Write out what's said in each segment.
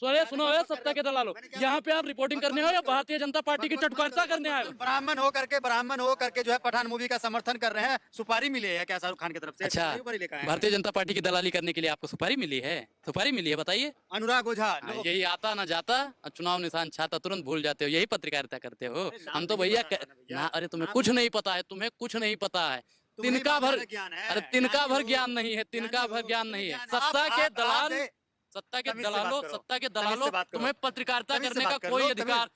सुनो है सत्ता के दलालो, यहाँ पे आप रिपोर्टिंग करने हो या भारतीय जनता पार्टी की चटकारिता करने आए हो? ब्राह्मण हो करके जो है पठान मूवी का समर्थन कर रहे हैं, सुपारी मिली है क्या शाहरुख खान की तरफ से? अच्छा, सुपारी लेकर आए हैं। भारतीय जनता पार्टी की दलाली करने के लिए आपको सुपारी मिली है? सुपारी मिली है, बताइए। अनुराग ओझा यही आता ना जाता और चुनाव निशान छाता तुरंत भूल जाते हो, यही पत्रकारिता करते हो। हम तो भैया ना, अरे तुम्हें कुछ नहीं पता है, तुम्हें कुछ नहीं पता है, तिनका भर ज्ञान है। अरे तिनका भर ज्ञान नहीं है, तिनका भर ज्ञान नहीं है। सत्ता के दलाल, सत्ता के दलालों, सत्ता के दलालों, तुम्हें पत्रकारिता करने का कोई अधिकार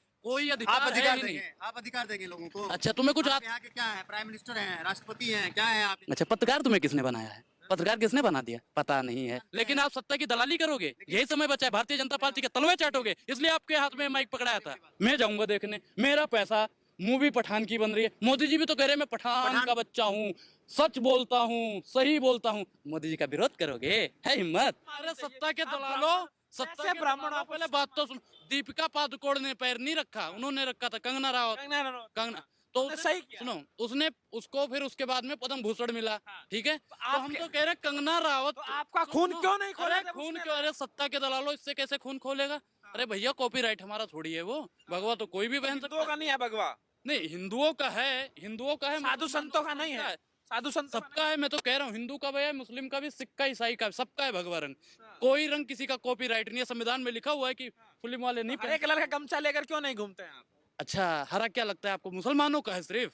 आप है अधिकार ही नहीं। देंगे, आप अधिकार देंगे लोगों को। अच्छा, तुम्हें कुछ आप यहाँ के क्या है, प्राइम मिनिस्टर हैं, राष्ट्रपति हैं, क्या है आप? अच्छा, पत्रकार तुम्हें किसने बनाया है? पत्रकार किसने बना दिया? पता नहीं है, लेकिन आप सत्ता की दलाली करोगे, यही समय बचा है। भारतीय जनता पार्टी के तलवे चाटोगे, इसलिए आपके हाथ में माइक पकड़ाया था। मैं जाऊंगा देखने, मेरा पैसा, मूवी पठान की बन रही है। मोदी जी भी तो कह रहे हैं मैं पठान का बच्चा हूँ, सच बोलता हूँ, सही बोलता हूँ। मोदी जी का विरोध करोगे? है हिम्मत? अरे सत्ता के दलालों, सत्ता के ब्राह्मणों, पहले बात तो सुन। दीपिका पादुकोण ने पैर नहीं रखा, उन्होंने रखा था कंगना रावत। कंगना तो सही किया। सुनो, उसने उसको फिर उसके बाद में पद्म भूषण मिला, ठीक है। तो हम तो कह रहे कंगना रावत, तो आपका खून क्यों नहीं खोला अरे जब खून उसने क्यों? अरे सत्ता के दलालों, इससे कैसे खून खोलेगा? अरे भैया, कॉपीराइट हमारा थोड़ी है वो, भगवा तो कोई भी पहन सकता हिंदुओं का नहीं है भगवा, नहीं, हिंदुओं का है, हिंदुओं का है, साधु संतों का नहीं है, साधु संतों का सबका है। मैं तो कह रहा हूँ हिंदू का भी है, मुस्लिम का भी, सिख का, ईसाई का, सबका है भगवा रंग। कोई रंग किसी का कॉपीराइट नहीं है। संविधान में लिखा हुआ है कि फिल्म वाले नहीं हरे कलर का गमछा लेकर क्यों नहीं घूमते हैं आप? अच्छा, हरा क्या लगता है आपको? मुसलमानों का है सिर्फ,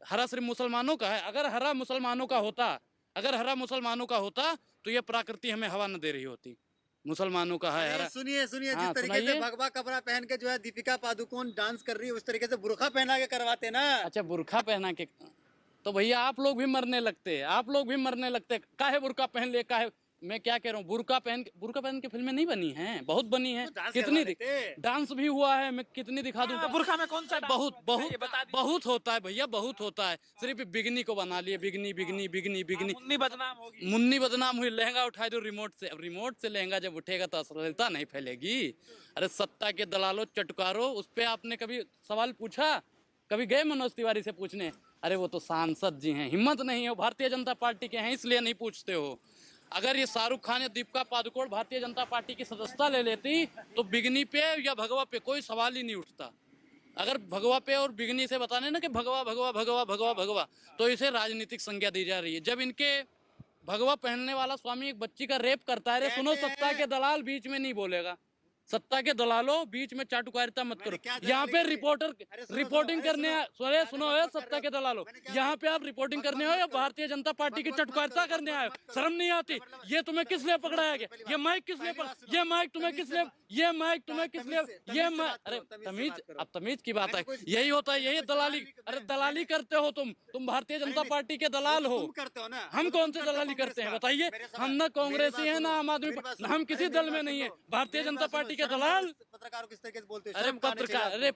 हरा सिर्फ मुसलमानों का है। अगर हरा मुसलमानों का होता, अगर हरा मुसलमानों का होता तो ये प्रकृति हमें हवा न दे रही होती। मुसलमानों का है हरा। सुनिए सुनिए, हाँ, जिस तरीके से सुनाइए। भगवा कपड़ा पहन के जो है दीपिका पादुकोण डांस कर रही है, उस तरीके से बुर्खा पहना के करवाते ना। अच्छा, बुरखा पहना के तो भैया आप लोग भी मरने लगते, आप लोग भी मरने लगते। काहे बुरका पहन ले, काहे? मैं क्या कह रहा हूँ, बुरका पहन के फिल्में नहीं बनी हैं, बहुत बनी हैं। डांस कितनी करवा देते। डांस भी हुआ है, मैं कितनी दिखा दूं। बुरखा में कौन सा डांस बहुत होता है? बहुत ये बता दीजिए। बहुत होता है भैया, बहुत होता है। सिर्फ बिगनी को बना लिए, बिगनी बिगनी बिगनी बिगनी। मुन्नी बदनाम होगी। मुन्नी बदनाम हुई, लहंगा उठाए दो रिमोट से। अब रिमोट से लहंगा जब उठेगा तो अश्लीलता नहीं फैलेगी। अरे सत्ता के दलालों, चटकारों, उस पे आपने कभी सवाल पूछा? कभी गए मनोज तिवारी से पूछने? अरे वो तो सांसद जी हैं, हिम्मत नहीं है, भारतीय जनता पार्टी के हैं, इसलिए नहीं पूछते हो। अगर ये शाहरुख खान या दीपिका पादुकोण भारतीय जनता पार्टी की सदस्यता ले लेती तो बिगनी पे या भगवा पे कोई सवाल ही नहीं उठता। अगर भगवा पे और बिगनी से बताने ना कि भगवा भगवा भगवा भगवा भगवा, तो इसे राजनीतिक संज्ञा दी जा रही है। जब इनके भगवा पहनने वाला स्वामी एक बच्ची का रेप करता है, अरे सुनो, सत्ता के दलाल बीच में नहीं बोलेगा। सत्ता के दलालों, बीच में चाटुकारिता मत करो। यहाँ पे रिपोर्टिंग करने आए, सुनो है सत्ता के दलालों, यहाँ पे आप रिपोर्टिंग करने हो या भारतीय जनता पार्टी की चटकारिता करने आए हो? शर्म नहीं आती? ये तुम्हें किस लिए पकड़ाया गया? ये माइक किस लिए ये माइक तुम्हें किस लिए, ये माइक तुम्हें किस लिए, अरे तमीज, अब तमीज की बात है, यही होता है, यही दलाली। अरे दलाली करते हो तुम भारतीय जनता पार्टी के दलाल हो। करते हो ना। हम कौन से दलाली करते हैं बताइए? हम ना कांग्रेसी हैं, ना आम आदमी, हम किसी दल में नहीं है। भारतीय जनता पार्टी के दलाल। पत्रकारों किस तरीके से बोलते हो? अरे पत्रकार, अरे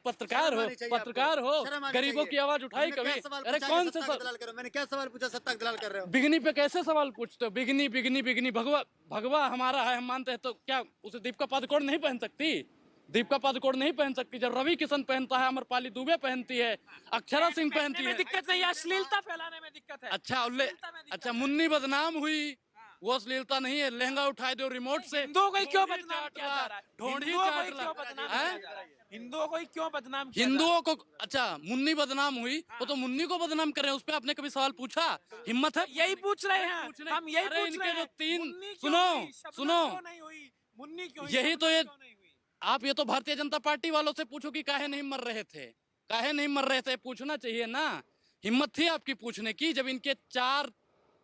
पत्रकार हो, गरीबों की आवाज उठाई कभी? अरे कौन से दलाल करो? मैंने क्या सवाल पूछा? सत्ता दलाल कर रहे हो? बिगनी पे कैसे सवाल पूछते हो? बिगनी बिगनी बिगनी, भगवा भगवा हमारा है, हम मानते हैं, तो क्या उसे दीपिका पादुकोण नहीं पहन सकती? दीपिका पादुकोण नहीं पहन सकती? जब रवि किशन पहनता है, अमरपाली दुबे पहनती है, अक्षरा सिंह पहनती है। दिक्कत नहीं है, अश्लीलता फैलाने में दिक्कत है। अच्छा, मुन्नी बदनाम हुई, वो अश्लीलता नहीं है। लहंगा उठाए दो रिमोट से। हिंदुओं को ही क्यों बदनाम किया जा रहा है? ढोंढी हिंदुओं को चाट ही रहा क्यों बदनाम है? किया जा रहा है? हिंदुओं को ही क्यों बदनाम किया जा हिंदुओं को, अच्छा मुन्नी बदनाम हुई, वो तो मुन्नी को बदनाम कर रहे हैं, उस पे आपने कभी सवाल पूछा? हिम्मत है? रहा है? यही पूछ रहे हैं हम, यही अरे पूछ रहे इनके जो हैं। तीन, मुन्नी क्यों सुनो हुई? शबनम सुनो, क्यों नहीं हुई? मुन्नी क्यों हुई? यही तो शबनम ये, क्यों नहीं हुई? आप ये तो भारतीय जनता पार्टी वालों से पूछो कि काहे नहीं मर रहे थे, काहे नहीं मर रहे थे, पूछना चाहिए ना। हिम्मत थी आपकी पूछने की? जब इनके 4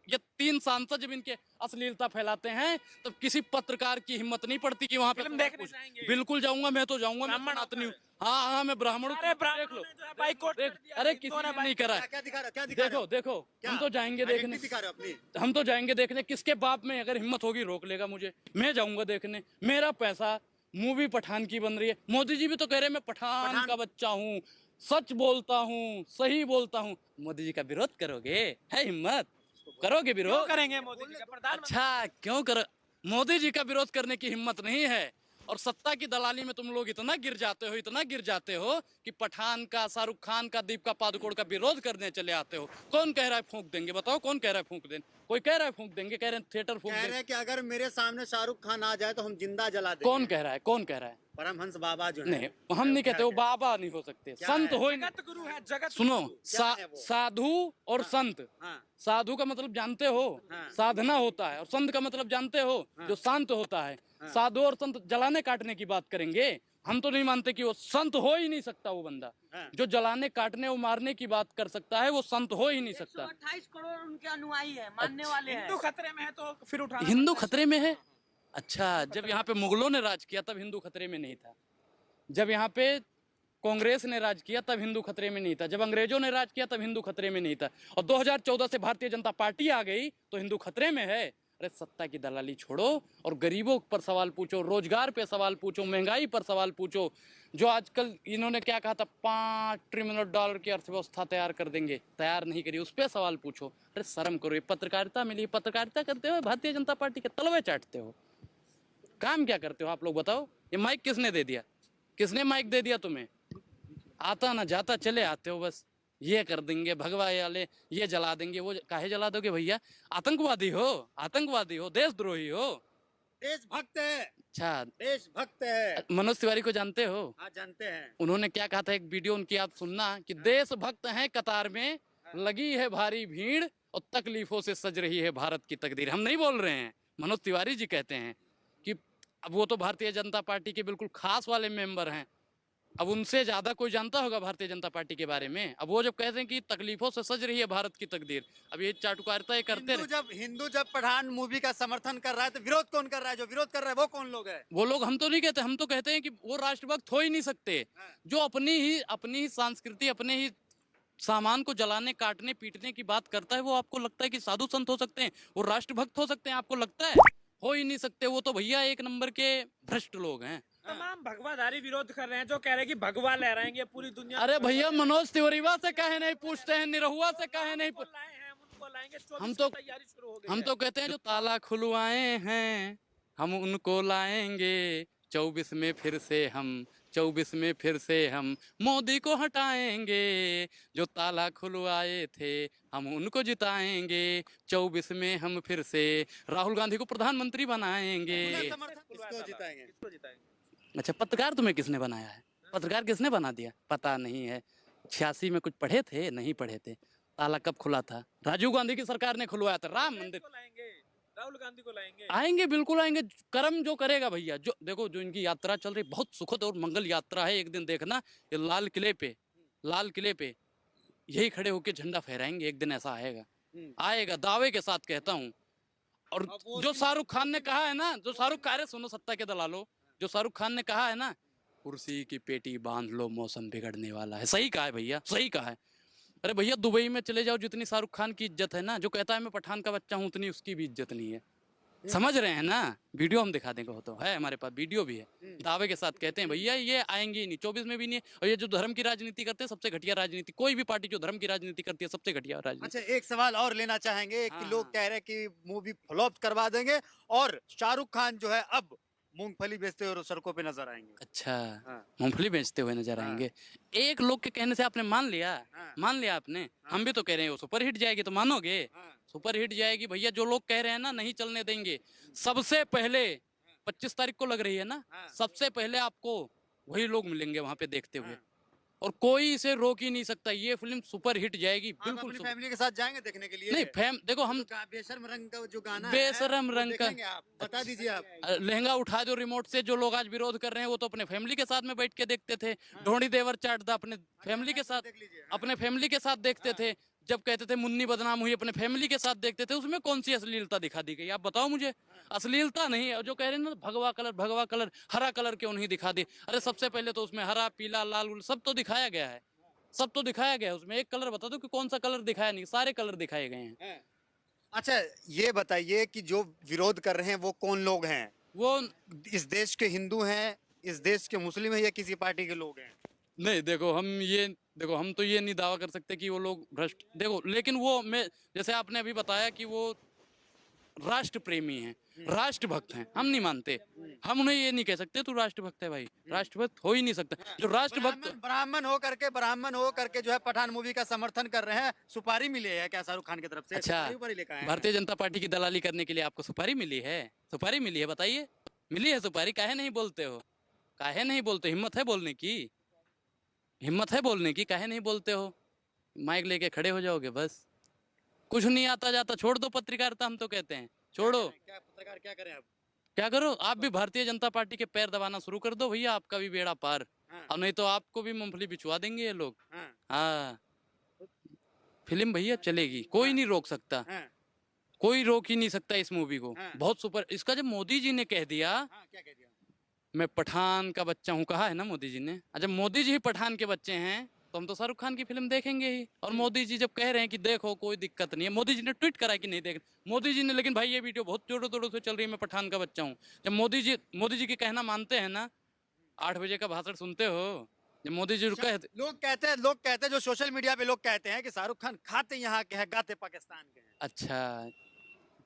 या 3 सांसद जब इनके अश्लीलता फैलाते हैं, तब किसी पत्रकार की हिम्मत नहीं पड़ती कि वहां पे फिल्म देखने जाएंगे। बिल्कुल जाऊंगा, मैं तो जाऊंगा, मैं ब्राह्मण सनातनी हूँ। होता हाँ हाँ, मैं ब्राह्मण हूँ, अरे देख ब्राह्मणों लो, ने जो है बाइकआउट कर दिया, अरे हिंदुओं किसी ने ने नहीं करा। क्या दिखा रहे हो? क्या दिखा रहे हो? देखो हम तो जाएंगे देखने, दिखा रहे हो अपनी? हम तो जाएंगे देखने, किसके बाप में अगर हिम्मत होगी रोक लेगा मुझे? मैं जाऊंगा देखने, मेरा पैसा, मूवी पठान की बन रही है। मोदी जी भी तो कह रहे हैं मैं पठान का बच्चा हूँ, सच बोलता हूँ, सही बोलता हूँ। मोदी जी का विरोध करोगे? है हिम्मत? करोगे क्यों विरोध? करेंगे? मोदी जी का प्रधानमंत्री। अच्छा, क्यों करो? मोदी जी का विरोध करने की हिम्मत नहीं है, और सत्ता की दलाली में तुम लोग इतना गिर जाते हो, इतना गिर जाते हो कि पठान का, शाहरुख खान का, दीपिका पादुकोण का विरोध करने चले आते हो। कौन कह रहा है फूंक देंगे? बताओ, कौन कह रहा है फूंक दें? कोई कह रहा है फूंक देंगे, कह रहे हैं थिएटर फूंक कह रहे देंगे। हैं कि अगर मेरे सामने शाहरुख खान आ जाए तो हम जिंदा जला देंगे। कौन कह रहा है, कौन कह रहा है? परमहंस बाबा जो है। नहीं, हम नहीं कहते, वो बाबा नहीं हो सकते, क्या संत है? हो ही नहीं। जगत गुरु है, जगत सुनो, गुरु। क्या है वो? साधु और संत। हाँ साधु का मतलब जानते हो, हाँ। साधना होता है, और संत का मतलब जानते हो, हाँ। जो शांत होता है। हाँ। साधु और संत जलाने काटने की बात करेंगे, हम तो नहीं मानते कि वो संत हो ही नहीं सकता। वो बंदा हाँ। जो जलाने काटने और मारने की बात कर सकता है, वो संत हो ही नहीं सकता। 128 करोड़ उनके अनुयायी है, मानने वाले हैं। हिंदू खतरे में है तो फिर उठाना हिंदू पड़ता है। खतरे में है? अच्छा, जब यहाँ पे मुगलों ने राज किया तब हिंदू खतरे में नहीं था। जब यहाँ पे कांग्रेस ने राज किया तब हिंदू खतरे में नहीं था। जब अंग्रेजों ने राज किया तब हिंदू खतरे में नहीं था। और 2014 से भारतीय जनता पार्टी आ गई तो हिंदू खतरे में है। अरे सत्ता की दलाली छोड़ो और गरीबों पर सवाल पूछो, रोजगार पे सवाल पूछो, महंगाई पर सवाल पूछो। जो आजकल इन्होंने क्या कहा था, $5 ट्रिलियन की अर्थव्यवस्था तैयार कर देंगे, तैयार नहीं करी, उस पर सवाल पूछो। अरे शर्म करो, ये पत्रकारिता मिली, पत्रकारिता करते हो, भारतीय जनता पार्टी के तलवे चाटते हो। काम क्या करते हो आप लोग, बताओ? ये माइक किसने दे दिया? किसने माइक दे दिया तुम्हें? आता ना जाता चले आते हो, बस ये कर देंगे भगवा वाले, ये जला देंगे, वो काहे जला दोगे भैया? आतंकवादी हो, आतंकवादी हो, देशद्रोही हो। देशभक्त है, अच्छा, देशभक्त है। मनोज तिवारी को जानते हो? हाँ जानते हैं। उन्होंने क्या कहा था, एक वीडियो उनकी आप सुनना, कि देशभक्त हैं कतार में, लगी है भारी भीड़ और तकलीफों से सज रही है भारत की तकदीर। हम नहीं बोल रहे हैं, मनोज तिवारी जी कहते हैं कि अब वो तो भारतीय जनता पार्टी के बिल्कुल खास वाले मेंबर हैं, अब उनसे ज्यादा कोई जानता होगा भारतीय जनता पार्टी के बारे में। अब वो जब कहते हैं कि तकलीफों से सज रही है भारत की तकदीर, अब ये चाटुकारिता ये करते हिंदू जब पठान मूवी का समर्थन कर रहा है तो विरोध कौन कर रहा है? जो विरोध कर रहा है वो कौन लोग है? वो लोग, हम तो नहीं कहते, हम तो कहते हैं कि वो राष्ट्रभक्त हो ही नहीं सकते। जो अपनी ही संस्कृति, अपने ही सामान को जलाने काटने पीटने की बात करता है, वो आपको लगता है कि साधु संत हो सकते हैं, वो राष्ट्रभक्त हो सकते हैं? आपको लगता है? हो ही नहीं सकते। वो तो भैया एक नंबर के भ्रष्ट लोग हैं। तमाम भगवाधारी विरोध कर रहे हैं, जो कह रहे हैं कि भगवा लहराएंगे पूरी दुनिया। अरे भैया, मनोज तिवारी से काहे नहीं पूछते हैं, निरहुआ से काहे नहीं उनको लाए हैं, उनको लाएंगे। 24 हम तो से तैयारी शुरू हो गई हम है। तो कहते हैं जो ताला खुलवाए हैं हम उनको लाएंगे 24 में फिर से हम, 24 में फिर से हम मोदी को हटाएंगे। जो ताला खुलवाए थे हम उनको जिताएंगे, 24 में हम फिर से राहुल गांधी को प्रधानमंत्री बनाएंगे। किसको जिताएंगे? किसको जिताएंगे? अच्छा, पत्रकार तुम्हें किसने बनाया है? पत्रकार किसने बना दिया? पता नहीं है। 86 में कुछ पढ़े थे? नहीं पढ़े थे। ताला कब खुला था? राजीव गांधी की सरकार ने खुलवाया था। राम मंदिर को लाएंगे, राहुल गांधी को लाएंगे। आएंगे, बिल्कुल आएंगे। कर्म जो करेगा भैया, जो देखो, जो इनकी यात्रा चल रही, बहुत सुखद और मंगल यात्रा है। एक दिन देखना, ये लाल किले पे यही खड़े होके झंडा फहराएंगे। एक दिन ऐसा आएगा, आएगा, दावे के साथ कहता हूँ। और जो शाहरुख खान ने कहा है ना, जो शाहरुख कह रहे, सुनो सत्ता के दलालो, जो शाहरुख खान ने कहा है ना, कुर्सी की पेटी बांध लो मौसम बिगड़ने वाला है, सही कहा है भैया, सही कहा है। अरे भैया, दुबई में चले जाओ, जितनी शाहरुख खान की इज्जत है ना, जो कहता है मैं पठान का बच्चा हूँ, उतनी उसकी भी इज्जत नहीं है। समझ रहे हैं ना? वीडियो हम दिखा देंगे, हो तो है हमारे पास, वीडियो भी है। दावे के साथ कहते हैं भैया ये आएंगे ही नहीं, 24 में भी नहीं। और ये जो धर्म की राजनीति करते हैं, सबसे घटिया राजनीति। कोई भी पार्टी जो धर्म की राजनीति करती है, सबसे घटिया राजनीति। अच्छा, एक सवाल और लेना चाहेंगे कि हाँ, लोग हाँ। कह रहे हैं कि मूवी फ्लॉप करवा देंगे और शाहरुख खान जो है अब मूंगफली बेचते हुए सड़कों पे नजर आएंगे। अच्छा, हाँ। मूंगफली बेचते हुए नजर हाँ। आएंगे। एक लोग के कहने से आपने मान लिया? हाँ। मान लिया आपने? हम भी तो कह रहे हैं वो सुपर हिट जाएगी, तो मानोगे? सुपर हिट जाएगी भैया। जो लोग कह रहे हैं ना नहीं चलने देंगे, सबसे पहले 25 तारीख को लग रही है ना, सबसे पहले आपको वही लोग मिलेंगे वहां पे देखते हुए, और कोई इसे रोक ही नहीं सकता। ये फिल्म सुपर हिट जाएगी, आप बिल्कुल अपनी सुपर। फैमिली के साथ जाएंगे देखने के लिए? नहीं, देखो, हम बेशर्म रंग का जो गाना बेशर्म वो रंग का- देखेंगे आप? बता दीजिए आप। लहंगा उठा दो रिमोट से, जो लोग आज विरोध कर रहे हैं, वो तो अपने फैमिली के साथ में बैठ के देखते थे। ढोंडी देवर चाटदा अपने फैमिली के साथ, देख लीजिए। अपने फैमिली के साथ देखते थे। जब कहते थे मुन्नी बदनाम हुई, अपने फैमिली के साथ देखते थे। उसमें कौन सी अश्लीलता दिखा दी गई? आप बताओ मुझे। अश्लीलता नहीं है। जो कह रहे हैं ना भगवा कलर, हरा कलर क्यों नहीं दिखा दी? अरे सबसे पहले तो उसमें हरा, पीला, लाल सब तो दिखाया गया है, सब तो दिखाया गया है। उसमें एक कलर बता दो कि कौन सा कलर दिखाया नहीं? सारे कलर दिखाए गए हैं। अच्छा, ये बताइए कि जो विरोध कर रहे हैं वो कौन लोग हैं? वो इस देश के हिंदू हैं, इस देश के मुस्लिम हैं, या किसी पार्टी के लोग हैं? नहीं, देखो, हम तो ये नहीं दावा कर सकते कि वो लोग भ्रष्ट, देखो, लेकिन वो मैं जैसे आपने अभी बताया कि वो राष्ट्र प्रेमी हैं, राष्ट्रभक्त हैं। हम नहीं मानते, हम उन्हें ये नहीं कह सकते तू राष्ट्रभक्त है भाई, राष्ट्रभक्त हो ही नहीं सकता। जो राष्ट्रभक्त ब्राह्मण हो करके जो है पठान मूवी का समर्थन कर रहे हैं, सुपारी मिली है क्या शाहरुख खान की तरफ से? अच्छा, सुपारी ऊपर ही लेकर आए हैं। भारतीय जनता पार्टी की दलाली करने के लिए आपको सुपारी मिली है? सुपारी मिली है, बताइए। मिली है सुपारी? काहे नहीं बोलते हो? काहे नहीं बोलते? हिम्मत है बोलने की? हिम्मत है बोलने की? काहे नहीं बोलते हो? माइक लेके खड़े हो जाओगे बस। कुछ नहीं आता जाता, छोड़ दो पत्रकारिता, हम तो कहते हैं छोड़ो। क्या पत्रकार क्या करें अब? क्या करो, आप भी भारतीय जनता पार्टी के पैर दबाना शुरू कर दो भैया, आपका भी बेड़ा पार। हाँ। और नहीं तो आपको भी मूंगफली बिछवा देंगे ये लोग। हाँ, हाँ, फिल्म भैया चलेगी, कोई नहीं रोक सकता, हाँ, कोई रोक ही नहीं सकता इस मूवी को। हाँ। बहुत सुपर। इसका जब मोदी जी ने कह दिया हाँ, क्या कह दिया? मैं पठान का बच्चा हूँ, कहा है ना मोदी जी ने। जब मोदी जी ही पठान के बच्चे हैं तो हम तो शाहरुख खान की फिल्म देखेंगे ही। और मोदी जी जब कह रहे हैं कि देखो कोई दिक्कत नहीं है, मोदी जी ने ट्वीट करा कि नहीं देख मोदी जी ने, लेकिन भाई ये वीडियो बहुत जोरों तोड़ों से चल रही है, मैं पठान का बच्चा हूँ। जब मोदी जी के कहना मानते हैं ना, 8 बजे का भाषण सुनते हो, जब मोदी जी कहते, लोग कहते हैं जो सोशल मीडिया पे लोग कहते हैं कि शाहरुख खान खाते यहाँ के हैं, गाते पाकिस्तान के हैं। अच्छा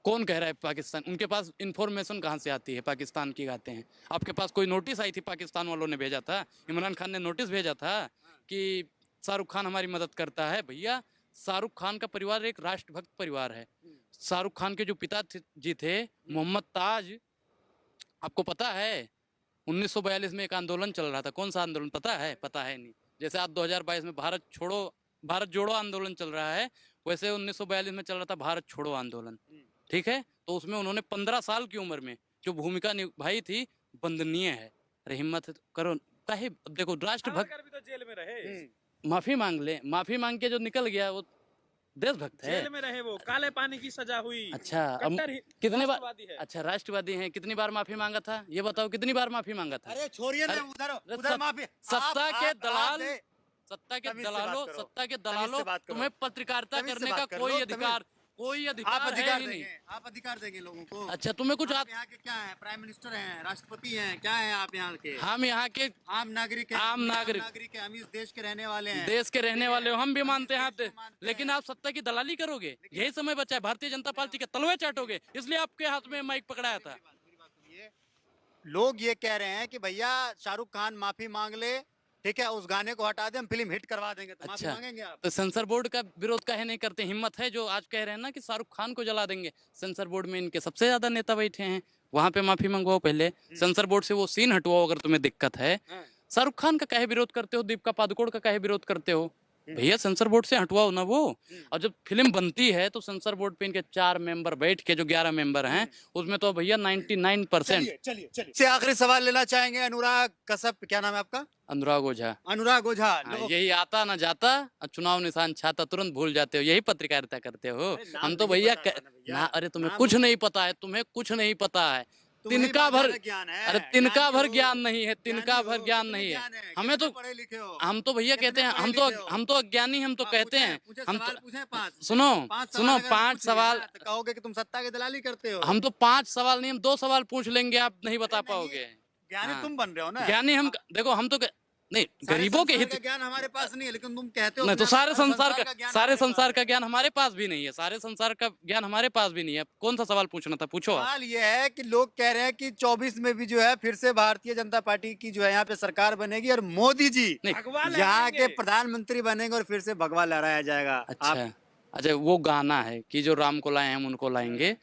कौन कह रहा है पाकिस्तान? उनके पास इंफॉर्मेशन कहाँ से आती है पाकिस्तान की गाते हैं? आपके पास कोई नोटिस आई थी? पाकिस्तान वालों ने भेजा था, इमरान खान ने नोटिस भेजा था कि शाहरुख खान हमारी मदद करता है? भैया शाहरुख खान का परिवार एक राष्ट्रभक्त परिवार है। शाहरुख खान के जो जी थे मोहम्मद ताज, आपको पता है 1942 में एक आंदोलन चल रहा था, कौन सा आंदोलन पता है? पता है नहीं। जैसे आज 2022 में भारत जोड़ो आंदोलन चल रहा है, वैसे 1942 में चल रहा था भारत छोड़ो आंदोलन। ठीक है, तो उसमें उन्होंने 15 साल की उम्र में जो भूमिका निभाई थी, वंदनीय है। अरे हिम्मत है तो करो, काहे? देखो राष्ट्रभक्त भी तो जेल में रहे, माफी मांग ले, माफी मांग के जो निकल गया वो देशभक्त है। जेल में रहे, वो काले पानी की सजा हुई। अच्छा, अब कट्टर कितने बार? राष्ट्रवादी है। अच्छा राष्ट्रवादी हैं, कितनी बार माफी मांगा था ये बताओ, कितनी बार माफी मांगा था? अरे छोड़िए ना, उधर माफी। सत्ता के दलाल, आप- सत्ता के तमीज से दलालों, बात करो। सत्ता के तमीज से दलालों, बात करो। तुम्हें पत्रकारिता तमीज से करने बात का कर कोई लो, अधिकार, कोई अधिकार है ही नहीं। आप अधिकार देंगे लोगों को। अच्छा तुम्हें कुछ आप यहाँ के क्या हैं? प्राइम मिनिस्टर हैं, राष्ट्रपति हैं, क्या हैं आप यहाँ के? हम यहाँ के आम नागरिक हैं। आम नागरिक हैं, हम इस देश के रहने वाले हैं। देश के रहने वाले हो, हम भी मानते हैं आप देश को मानते लेकिन हैं। आप सत्ता की दलाली करोगे, यही समय बचा है। भारतीय जनता पार्टी के तलवे चाटोगे, इसलिए आपके हाथ में माइक पकड़ाया था। मेरी बात सुनिए, लोग ये कह रहे हैं कि भैया शाहरुख खान माफी मांग ले, ठीक है, उस गाने को हटा दे, हम फिल्म हिट करवा देंगे। तो माफी अच्छा, मांगेंगे आप? तो सेंसर बोर्ड का विरोध काहे नहीं करते? हिम्मत है जो आज कह रहे हैं ना कि शाहरुख खान को जला देंगे। सेंसर बोर्ड में इनके सबसे ज्यादा नेता बैठे हैं, वहां पे माफी मंगवाओ पहले। सेंसर बोर्ड से वो सीन हटवाओ अगर तुम्हें दिक्कत है। हाँ। शाहरुख खान का काहे विरोध करते हो? दीपिका पादुकोण का काहे विरोध करते हो? भैया सेंसर बोर्ड से हटवाओ ना वो। और जब फिल्म बनती है तो सेंसर बोर्ड पे इनके 4 मेंबर बैठ के, जो 11 मेंबर हैं, उसमें तो भैया 99% चलिए से आखिरी सवाल लेना चाहेंगे। अनुराग कश्यप, क्या नाम है आपका? अनुराग ओझा। अनुराग ओझा। हाँ, यही आता ना जाता और चुनाव निशान छाता तुरंत भूल जाते हो, यही पत्रकारिता करते हो। अरे नाम हम तो नहीं भैया पता है ना भैया। ना, अरे तुम्हें नाम कुछ नहीं पता है, तुम्हें कुछ नहीं पता है। तुम्हें तिनका भर बाजार ज्ञान है। अरे तिनका ज्ञानी भर हो। ज्ञान नहीं है, तिनका ज्ञानी भर हो, ज्ञान कितने नहीं है। ज्ञान है? हमें तो कितने पढ़े लिखे हो? हम तो भैया कहते हैं, कितने हम पढ़े लिखे हो? तो अज्ञानी, हम तो हाँ, कहते हैं पूछे हम सवाल तो पूछे 5। सुनो 5 सुनो, अगर 5 पूछ लिए सवाल, ना, तो कहोगे कि तुम सत्ता की दलाली करते हो। हम तो 5 सवाल नहीं, हम 2 सवाल पूछ लेंगे, आप नहीं बता अरे नहीं, पाओगे। ज्ञानी हाँ। तुम बन रहे हो ना। ज्ञानी हम, देखो हम तो नहीं, सारे गरीबों के संसार हित, का ज्ञान हमारे पास नहीं है, लेकिन तुम कहते हो नहीं तो सारे संसार का ज्ञान सारे हमारे पास संसार है। का ज्ञान हमारे पास भी नहीं है, सारे संसार का ज्ञान हमारे पास भी नहीं है। कौन सा सवाल पूछना था, पूछो आप। सवाल ये है कि लोग कह रहे हैं कि 24 में भी जो है फिर से भारतीय जनता पार्टी की जो है यहाँ पे सरकार बनेगी और मोदी जी नहीं, भगवा यहाँ लहराएंगे। के प्रधानमंत्री बनेंगे और फिर से भगवा लहराया जाएगा। अच्छा अच्छा, वो गाना है कि जो राम को लाए हम उनको लाएंगे,